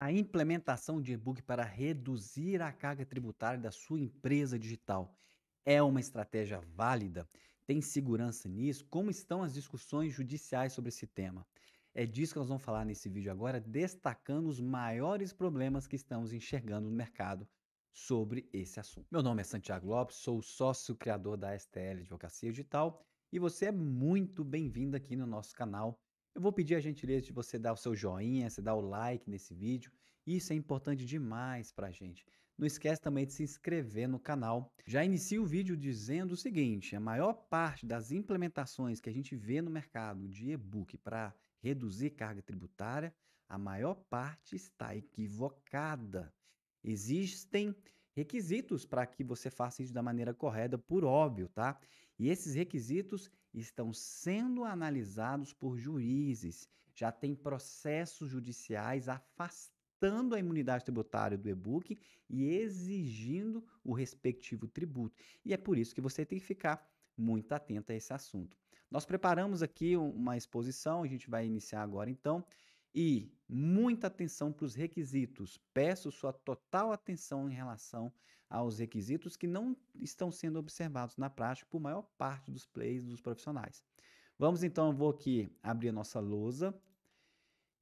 A implementação de e-book para reduzir a carga tributária da sua empresa digital é uma estratégia válida? Tem segurança nisso? Como estão as discussões judiciais sobre esse tema? É disso que nós vamos falar nesse vídeo agora, destacando os maiores problemas que estamos enxergando no mercado sobre esse assunto. Meu nome é Santiago Lopes, sou o sócio criador da STL Advocacia Digital e você é muito bem-vindo aqui no nosso canal. Eu vou pedir a gentileza de você dar o seu joinha, você dar o like nesse vídeo. Isso é importante demais para a gente. Não esquece também de se inscrever no canal. Já inicio o vídeo dizendo o seguinte: a maior parte das implementações que a gente vê no mercado de e-book para reduzir carga tributária, a maior parte está equivocada. Existem requisitos para que você faça isso da maneira correta, por óbvio, tá? E esses requisitos estão sendo analisados por juízes. Já tem processos judiciais afastando a imunidade tributária do e-book e exigindo o respectivo tributo. E é por isso que você tem que ficar muito atento a esse assunto. Nós preparamos aqui uma exposição, a gente vai iniciar agora então, e muita atenção para os requisitos. Peço sua total atenção em relação aos requisitos que não estão sendo observados na prática por maior parte dos players, dos profissionais. Vamos então, eu vou aqui abrir a nossa lousa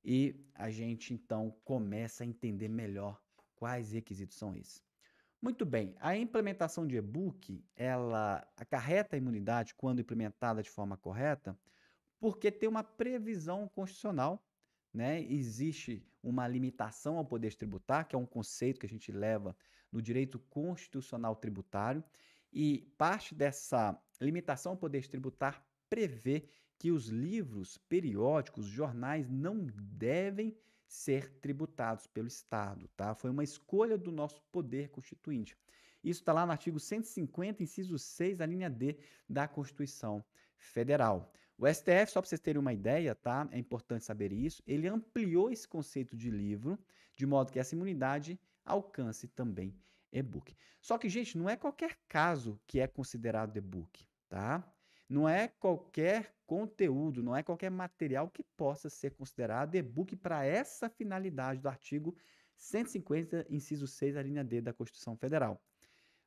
e a gente então começa a entender melhor quais requisitos são esses. Muito bem, a implementação de e-book, ela acarreta a imunidade quando implementada de forma correta, porque tem uma previsão constitucional, né? Existe uma limitação ao poder tributar, que é um conceito que a gente leva no direito constitucional tributário, e parte dessa limitação ao poder tributar prevê que os livros, periódicos, jornais não devem ser tributados pelo Estado, tá? Foi uma escolha do nosso poder constituinte. Isso está lá no artigo 150, inciso 6, a linha D da Constituição Federal. O STF, só para vocês terem uma ideia, tá? É importante saber isso. Ele ampliou esse conceito de livro, de modo que essa imunidade alcance também e-book. Só que, gente, não é qualquer caso que é considerado e-book, tá? Não é qualquer conteúdo, não é qualquer material que possa ser considerado e-book para essa finalidade do artigo 150, inciso 6, a linha D da Constituição Federal.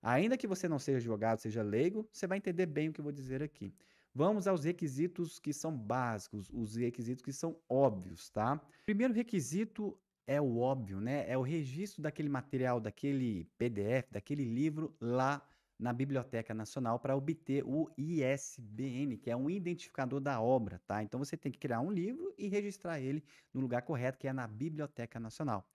Ainda que você não seja advogado, seja leigo, você vai entender bem o que eu vou dizer aqui. Vamos aos requisitos que são básicos, os requisitos que são óbvios, tá? O primeiro requisito é o óbvio, né? É o registro daquele material, daquele PDF, daquele livro lá na Biblioteca Nacional para obter o ISBN, que é um identificador da obra, tá? Então você tem que criar um livro e registrar ele no lugar correto, que é na Biblioteca Nacional.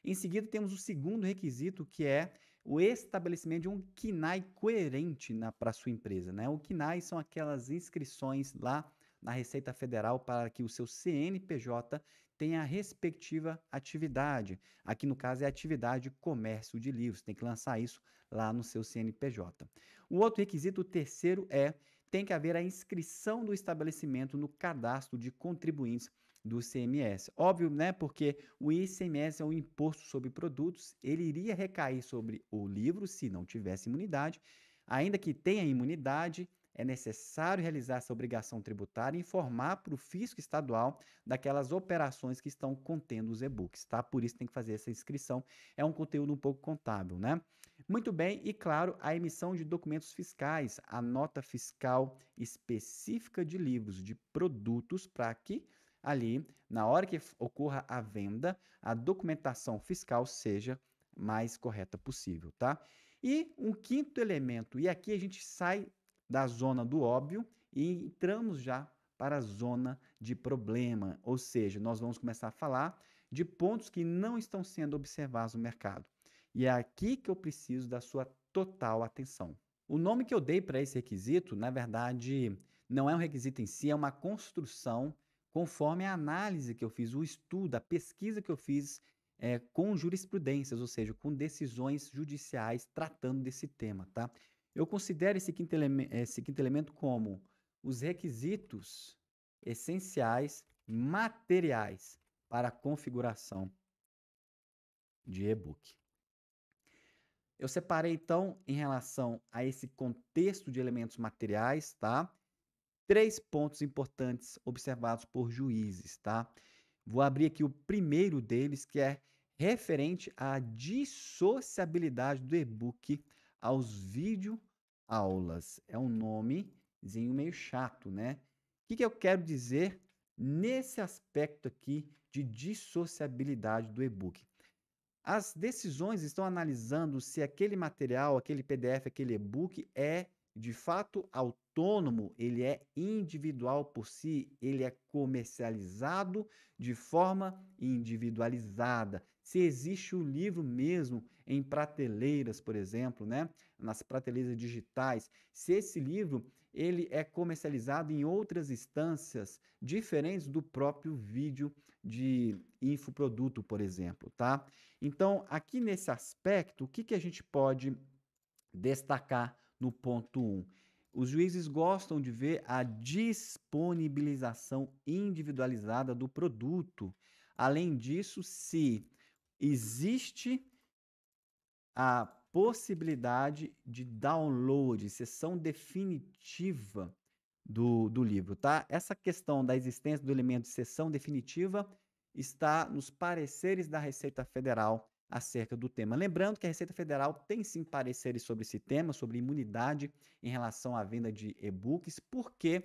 Em seguida, temos o segundo requisito, que é o estabelecimento de um KNAI coerente para a sua empresa, né? O KNAI são aquelas inscrições lá na Receita Federal para que o seu CNPJ tenha a respectiva atividade. Aqui, no caso, é a atividade de comércio de livros. Tem que lançar isso lá no seu CNPJ. O outro requisito, o terceiro, tem que haver a inscrição do estabelecimento no cadastro de contribuintes do ICMS. Óbvio, né? Porque o ICMS é um imposto sobre produtos, ele iria recair sobre o livro se não tivesse imunidade. Ainda que tenha imunidade, é necessário realizar essa obrigação tributária e informar para o fisco estadual daquelas operações que estão contendo os e-books, tá? Por isso tem que fazer essa inscrição. É um conteúdo um pouco contábil, né? Muito bem, e claro, a emissão de documentos fiscais, a nota fiscal específica de livros, de produtos, para que ali, na hora que ocorra a venda, a documentação fiscal seja mais correta possível, tá? E um quinto elemento, e aqui a gente sai da zona do óbvio e entramos já para a zona de problema, ou seja, nós vamos começar a falar de pontos que não estão sendo observados no mercado. E é aqui que eu preciso da sua total atenção. O nome que eu dei para esse requisito, na verdade, não é um requisito em si, é uma construção conforme a análise que eu fiz, o estudo, a pesquisa que eu fiz com jurisprudências, ou seja, com decisões judiciais tratando desse tema, tá? Eu considero esse quinto elemento como os requisitos essenciais materiais para a configuração de e-book. Eu separei, então, em relação a esse contexto de elementos materiais, tá? 3 pontos importantes observados por juízes, tá? Vou abrir aqui o primeiro deles, que é referente à dissociabilidade do e-book aos videoaulas. É um nomezinho meio chato, né? O que eu quero dizer nesse aspecto aqui de dissociabilidade do e-book? As decisões estão analisando se aquele material, aquele PDF, aquele e-book é de fato autônomo, ele é individual por si, ele é comercializado de forma individualizada. Se existe o livro mesmo em prateleiras, por exemplo, né, nas prateleiras digitais, se esse livro ele é comercializado em outras instâncias diferentes do próprio vídeo de infoproduto, por exemplo, tá? Então, aqui nesse aspecto, o que a gente pode destacar no ponto 1? Os juízes gostam de ver a disponibilização individualizada do produto. Além disso, se existe a possibilidade de download, sessão definitiva do livro, tá? Essa questão da existência do elemento de sessão definitiva está nos pareceres da Receita Federal acerca do tema. Lembrando que a Receita Federal tem sim pareceres sobre esse tema, sobre imunidade em relação à venda de e-books, porque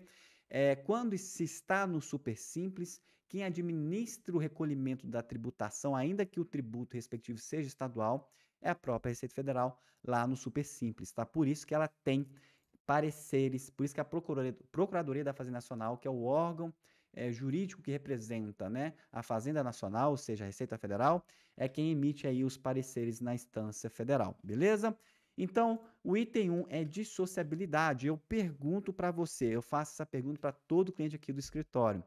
quando se está no Super Simples, quem administra o recolhimento da tributação, ainda que o tributo respectivo seja estadual, é a própria Receita Federal lá no Super Simples, tá? Por isso que ela tem pareceres, por isso que a Procuradoria da Fazenda Nacional, que é o órgão jurídico que representa, né, a Fazenda Nacional, ou seja, a Receita Federal, é quem emite aí os pareceres na instância federal, beleza? Então, o item 1 é dissociabilidade. Eu pergunto para você, eu faço essa pergunta para todo cliente aqui do escritório.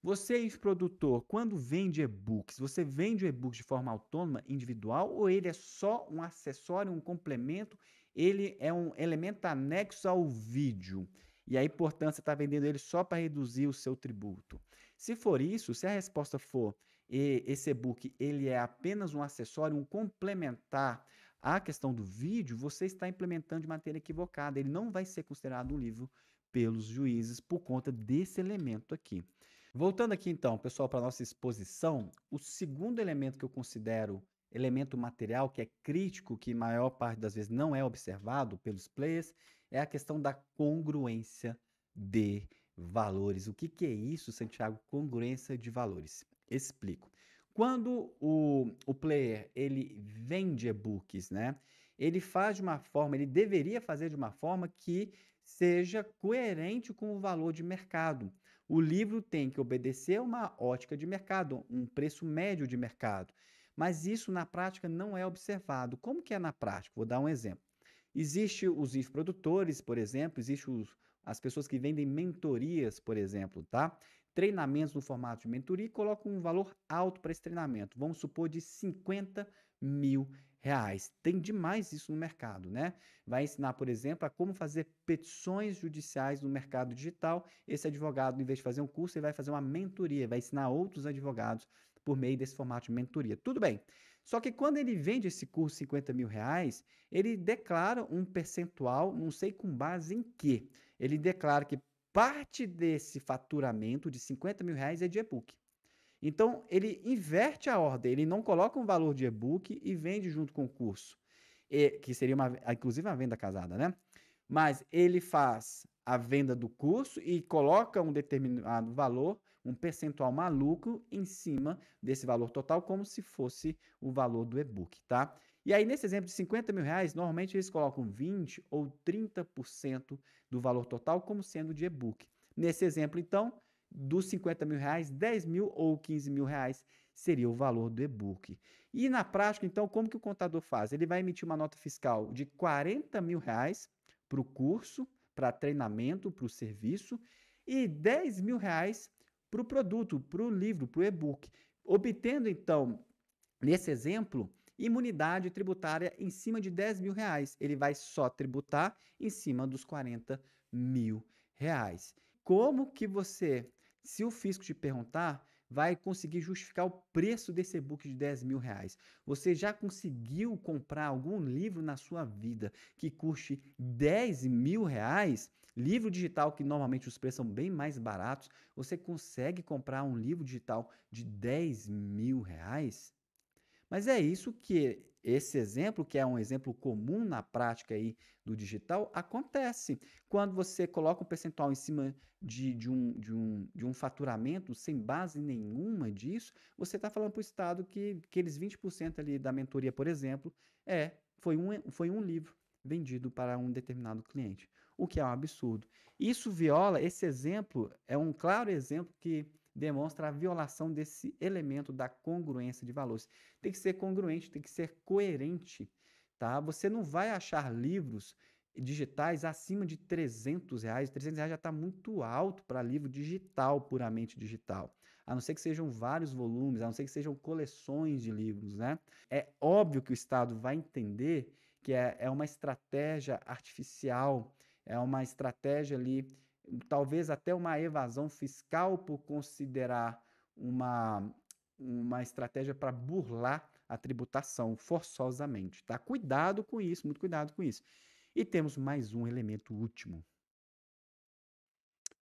Você, produtor, quando vende e-books, você vende o e-book de forma autônoma, individual, ou ele é só um acessório, um complemento, ele é um elemento anexo ao vídeo? E aí, portanto, você está vendendo ele só para reduzir o seu tributo. Se for isso, se a resposta for esse e-book ele é apenas um acessório, um complementar à questão do vídeo, você está implementando de maneira equivocada. Ele não vai ser considerado um livro pelos juízes por conta desse elemento aqui. Voltando aqui então, pessoal, para a nossa exposição, o segundo elemento que eu considero elemento material, que é crítico, que maior parte das vezes não é observado pelos players, é a questão da congruência de valores. O que é isso, Santiago? Congruência de valores. Explico. Quando o player ele vende e-books, né? Ele faz de uma forma, ele deveria fazer de uma forma que seja coerente com o valor de mercado. O livro tem que obedecer a uma ótica de mercado, um preço médio de mercado. Mas isso na prática não é observado. Como que é na prática? Vou dar um exemplo. Existem os infoprodutores, por exemplo, existem as pessoas que vendem mentorias, por exemplo, tá? Treinamentos no formato de mentoria e colocam um valor alto para esse treinamento. Vamos supor de 50 mil reais. Tem demais isso no mercado, né? Vai ensinar, por exemplo, a como fazer petições judiciais no mercado digital. Esse advogado, em vez de fazer um curso, ele vai fazer uma mentoria, vai ensinar outros advogados por meio desse formato de mentoria. Tudo bem. Só que quando ele vende esse curso 50 mil reais, ele declara um percentual, não sei com base em quê. Ele declara que parte desse faturamento de 50 mil reais é de e-book. Então, ele inverte a ordem, ele não coloca um valor de e-book e vende junto com o curso, que seria inclusive uma venda casada, né? Mas ele faz a venda do curso e coloca um determinado valor, um percentual maluco em cima desse valor total, como se fosse o valor do e-book, tá? E aí, nesse exemplo de 50 mil reais, normalmente eles colocam 20 ou 30% do valor total como sendo de e-book. Nesse exemplo, então, dos 50 mil reais, 10 mil ou 15 mil reais seria o valor do e-book. E na prática, então, como que o contador faz? Ele vai emitir uma nota fiscal de 40 mil reais para o curso, para treinamento, para o serviço, e 10 mil reais para o produto, para o livro, para o e-book, obtendo, então, nesse exemplo, imunidade tributária em cima de 10 mil reais. Ele vai só tributar em cima dos 40 mil reais. Como que você, se o fisco te perguntar, vai conseguir justificar o preço desse e-book de 10 mil reais? Você já conseguiu comprar algum livro na sua vida que custe 10 mil reais? Livro digital, que normalmente os preços são bem mais baratos, você consegue comprar um livro digital de 10 mil reais? Mas é isso que esse exemplo, que é um exemplo comum na prática aí do digital, acontece. Quando você coloca um percentual em cima de um faturamento sem base nenhuma disso, você está falando para o Estado que aqueles 20% ali da mentoria, por exemplo, foi um livro vendido para um determinado cliente, o que é um absurdo. Isso viola, esse exemplo é um claro exemplo que demonstra a violação desse elemento da congruência de valores. Tem que ser congruente, tem que ser coerente, tá? Você não vai achar livros digitais acima de R$ 300. R$ 300 já está muito alto para livro digital, puramente digital. A não ser que sejam vários volumes, a não ser que sejam coleções de livros, né? É óbvio que o Estado vai entender que é uma estratégia artificial, é uma estratégia ali, talvez até uma evasão fiscal por considerar uma, uma estratégia para burlar a tributação forçosamente, tá? Cuidado com isso, muito cuidado com isso. E temos mais um elemento último.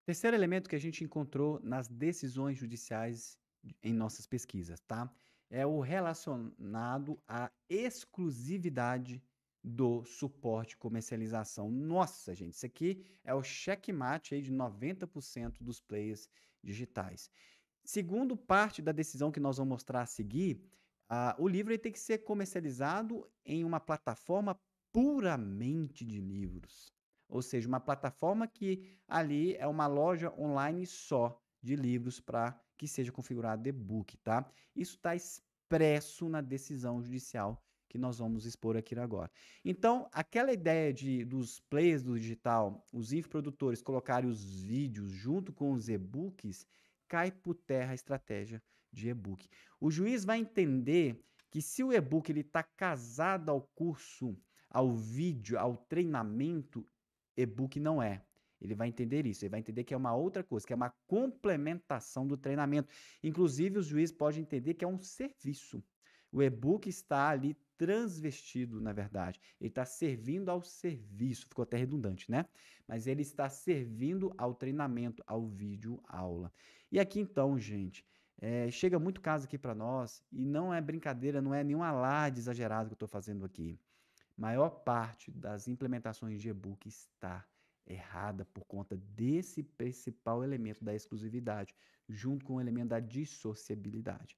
Terceiro elemento que a gente encontrou nas decisões judiciais em nossas pesquisas, tá? É o relacionado à exclusividade do suporte e comercialização. Nossa, gente, isso aqui é o checkmate aí de 90% dos players digitais. Segundo parte da decisão que nós vamos mostrar a seguir, o livro ele tem que ser comercializado em uma plataforma puramente de livros. Ou seja, uma plataforma que ali é uma loja online só de livros para que seja configurado e-book, tá? Isso está expresso na decisão judicial que nós vamos expor aqui agora. Então, aquela ideia dos players do digital, os infoprodutores colocarem os vídeos junto com os e-books, cai por terra a estratégia de e-book. O juiz vai entender que se o e-book está casado ao curso, ao vídeo, ao treinamento, e-book não é. Ele vai entender isso, ele vai entender que é uma outra coisa, que é uma complementação do treinamento. Inclusive, o juiz pode entender que é um serviço. O e-book está ali transvestido, na verdade. Ele está servindo ao serviço, ficou até redundante, né? Mas ele está servindo ao treinamento, ao vídeo aula. E aqui então, gente, chega muito caso aqui para nós, e não é brincadeira, não é nenhum alarde exagerado que eu estou fazendo aqui. Maior parte das implementações de e-book está errada por conta desse principal elemento da exclusividade, junto com o elemento da dissociabilidade,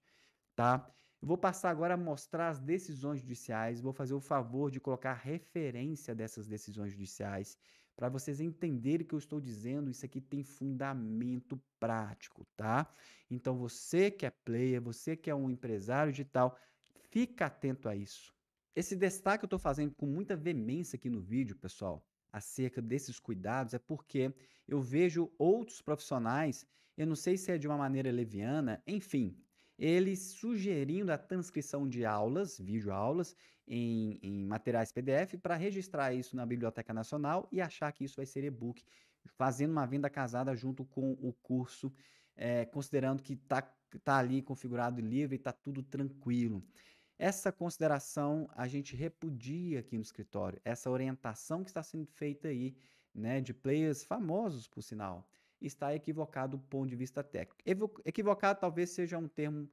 tá? Eu vou passar agora a mostrar as decisões judiciais, vou fazer o favor de colocar referência dessas decisões judiciais, para vocês entenderem o que eu estou dizendo, isso aqui tem fundamento prático, tá? Então, você que é player, você que é um empresário digital, fica atento a isso. Esse destaque eu estou fazendo com muita veemência aqui no vídeo, pessoal, acerca desses cuidados, é porque eu vejo outros profissionais, eu não sei se é de uma maneira leviana, enfim, eles sugerindo a transcrição de aulas, videoaulas, em materiais PDF para registrar isso na Biblioteca Nacional e achar que isso vai ser e-book, fazendo uma venda casada junto com o curso, considerando que tá ali configurado livre e está tudo tranquilo. Essa consideração a gente repudia aqui no escritório, essa orientação que está sendo feita aí, né, de players famosos, por sinal, está equivocado do ponto de vista técnico. Equivocado talvez seja um termo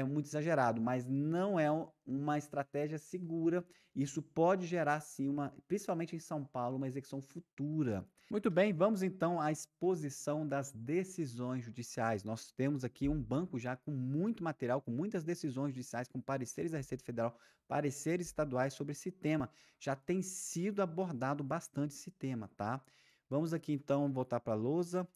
muito exagerado, mas não é uma estratégia segura. Isso pode gerar, sim, principalmente em São Paulo, uma execução futura. Muito bem, vamos então à exposição das decisões judiciais. Nós temos aqui um banco já com muito material, com muitas decisões judiciais, com pareceres da Receita Federal, pareceres estaduais sobre esse tema. Já tem sido abordado bastante esse tema, tá? Vamos aqui então voltar para a lousa.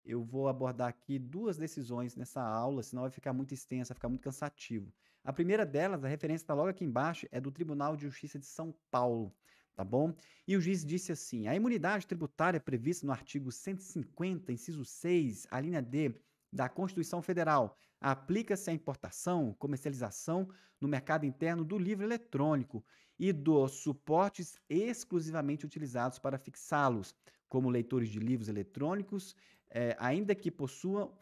Eu vou abordar aqui duas decisões nessa aula, senão vai ficar muito extensa, vai ficar muito cansativo. A primeira delas, a referência está logo aqui embaixo, é do Tribunal de Justiça de São Paulo, tá bom? E o juiz disse assim: a imunidade tributária prevista no artigo 150, inciso 6, a linha D da Constituição Federal, aplica-se à importação, comercialização no mercado interno do livro eletrônico e dos suportes exclusivamente utilizados para fixá-los, como leitores de livros eletrônicos, ainda que possuam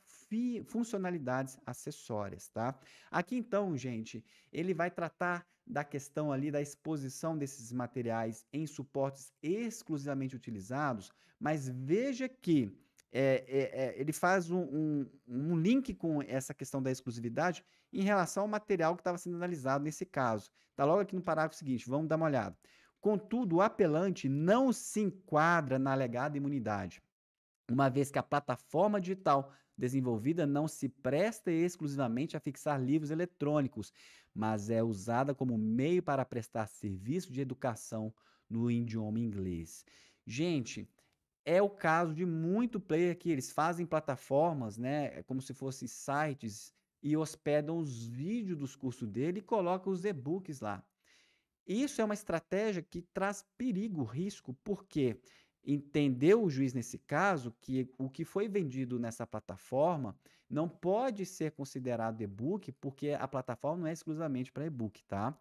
funcionalidades acessórias, tá? Aqui então, gente, ele vai tratar da questão ali da exposição desses materiais em suportes exclusivamente utilizados, mas veja que ele faz um link com essa questão da exclusividade em relação ao material que estava sendo analisado nesse caso. Está logo aqui no parágrafo seguinte, vamos dar uma olhada. Contudo, o apelante não se enquadra na alegada imunidade, uma vez que a plataforma digital desenvolvida não se presta exclusivamente a fixar livros eletrônicos, mas é usada como meio para prestar serviço de educação no idioma inglês. Gente, é o caso de muito player que eles fazem plataformas, né, como se fossem sites, e hospedam os vídeos dos cursos dele e colocam os e-books lá. Isso é uma estratégia que traz perigo, risco, porque entendeu o juiz nesse caso que o que foi vendido nessa plataforma não pode ser considerado e-book, porque a plataforma não é exclusivamente para e-book, tá?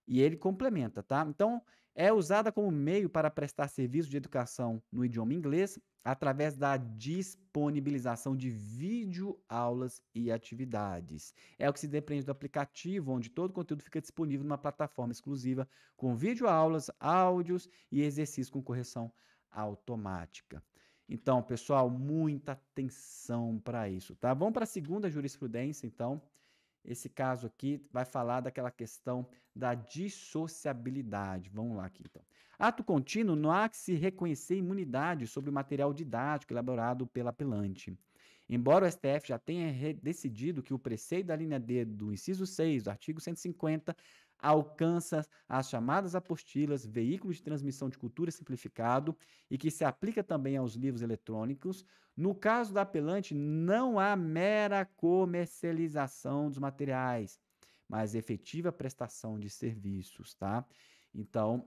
E ele complementa, tá? Então, é usada como meio para prestar serviço de educação no idioma inglês através da disponibilização de videoaulas e atividades. É o que se depende do aplicativo, onde todo o conteúdo fica disponível numa plataforma exclusiva com videoaulas, áudios e exercícios com correção automática. Então, pessoal, muita atenção para isso, tá? Vamos para a segunda jurisprudência, então. Esse caso aqui vai falar daquela questão da dissociabilidade. Vamos lá aqui, então. Ato contínuo, não há que se reconhecer imunidade sobre o material didático elaborado pelo apelante. Embora o STF já tenha decidido que o preceito da linha D do inciso 6 do artigo 150 alcança as chamadas apostilas, veículos de transmissão de cultura simplificado, e que se aplica também aos livros eletrônicos, no caso do apelante, não há mera comercialização dos materiais, mas efetiva prestação de serviços, tá? Então,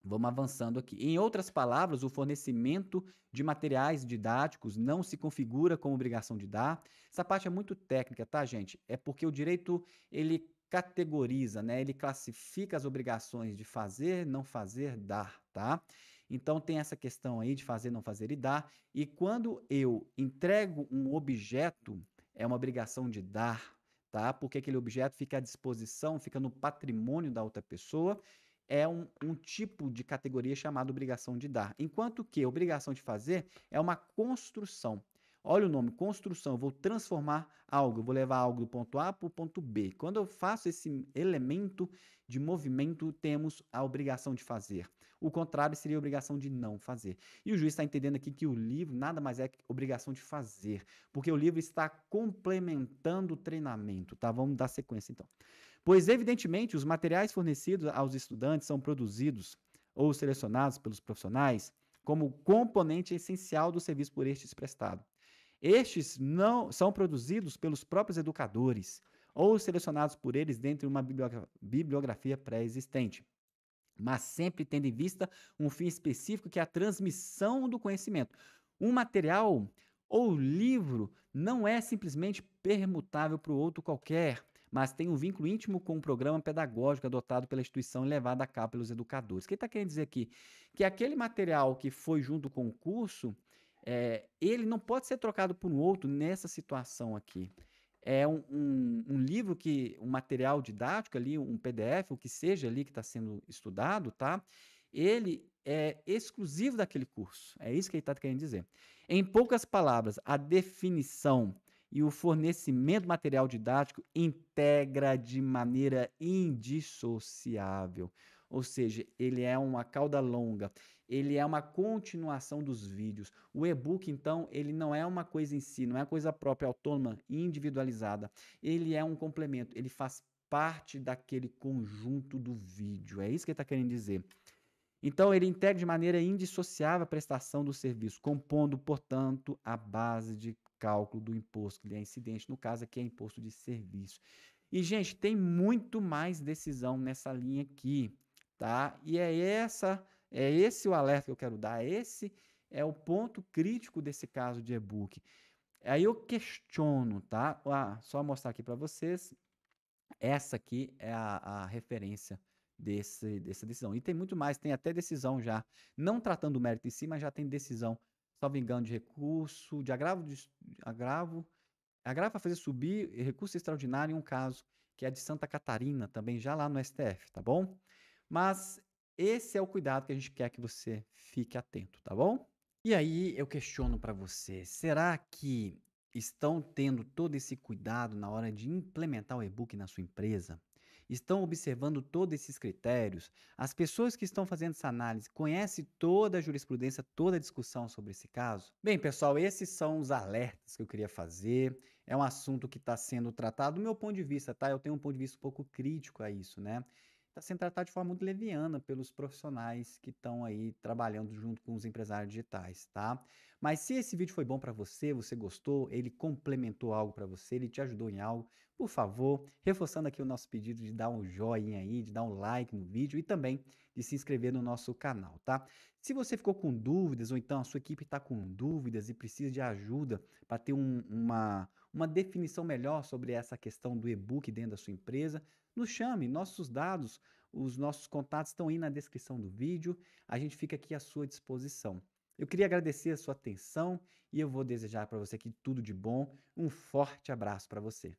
vamos avançando aqui. Em outras palavras, o fornecimento de materiais didáticos não se configura como obrigação de dar. Essa parte é muito técnica, tá, gente? É porque o direito, ele categoriza, né? Ele classifica as obrigações de fazer, não fazer, dar, tá? Então tem essa questão aí de fazer, não fazer e dar. E quando eu entrego um objeto, é uma obrigação de dar, tá? Porque aquele objeto fica à disposição, fica no patrimônio da outra pessoa, é um tipo de categoria chamada obrigação de dar. Enquanto que obrigação de fazer é uma construção. Olha o nome, construção. Eu vou transformar algo, eu vou levar algo do ponto A para o ponto B. Quando eu faço esse elemento de movimento, temos a obrigação de fazer. O contrário seria a obrigação de não fazer. E o juiz está entendendo aqui que o livro nada mais é que obrigação de fazer, porque o livro está complementando o treinamento, tá? Vamos dar sequência então. Pois, evidentemente, os materiais fornecidos aos estudantes são produzidos ou selecionados pelos profissionais como componente essencial do serviço por estes prestado. Estes não são produzidos pelos próprios educadores ou selecionados por eles dentro de uma bibliografia pré-existente, mas sempre tendo em vista um fim específico que é a transmissão do conhecimento. Um material ou livro não é simplesmente permutável para o outro qualquer, mas tem um vínculo íntimo com o programa pedagógico adotado pela instituição e levado a cabo pelos educadores. O que ele está querendo dizer aqui? Que aquele material que foi junto com o curso, ele não pode ser trocado por um outro nessa situação aqui. É um livro um material didático ali, um PDF, o que seja ali que está sendo estudado, tá? Ele é exclusivo daquele curso. É isso que ele está querendo dizer. Em poucas palavras, a definição e o fornecimento material didático integra de maneira indissociável. Ou seja, ele é uma cauda longa, ele é uma continuação dos vídeos. O e-book, então, ele não é uma coisa em si, não é uma coisa própria, autônoma, individualizada. Ele é um complemento, ele faz parte daquele conjunto do vídeo. É isso que ele está querendo dizer. Então, ele integra de maneira indissociável a prestação do serviço, compondo, portanto, a base de cálculo do imposto que lhe é incidente, no caso aqui é imposto de serviço. E, gente, tem muito mais decisão nessa linha aqui, tá? E é esse o alerta que eu quero dar, esse é o ponto crítico desse caso de e-book. Aí eu questiono, tá? Só mostrar aqui para vocês, essa aqui é a referência dessa decisão. E tem muito mais, tem até decisão já, não tratando o mérito em si, mas já tem decisão, salvo engano, de recurso, de agravo para fazer subir recurso extraordinário em um caso que é de Santa Catarina, também já lá no STF, tá bom? Mas esse é o cuidado que a gente quer que você fique atento, tá bom? E aí eu questiono para você, será que estão tendo todo esse cuidado na hora de implementar o e-book na sua empresa? Estão observando todos esses critérios? As pessoas que estão fazendo essa análise conhecem toda a jurisprudência, toda a discussão sobre esse caso? Bem, pessoal, esses são os alertas que eu queria fazer. É um assunto que está sendo tratado do meu ponto de vista, tá? Eu tenho um ponto de vista um pouco crítico a isso, né? Está sendo tratado de forma muito leviana pelos profissionais que estão aí trabalhando junto com os empresários digitais, tá? Mas se esse vídeo foi bom para você, você gostou, ele complementou algo para você, ele te ajudou em algo, por favor, reforçando aqui o nosso pedido de dar um joinha aí, de dar um like no vídeo e também de se inscrever no nosso canal, tá? Se você ficou com dúvidas ou então a sua equipe está com dúvidas e precisa de ajuda para ter uma definição melhor sobre essa questão do e-book dentro da sua empresa, nos chame, nossos dados, os nossos contatos estão aí na descrição do vídeo, a gente fica aqui à sua disposição. Eu queria agradecer a sua atenção e eu vou desejar para você aqui tudo de bom. Um forte abraço para você.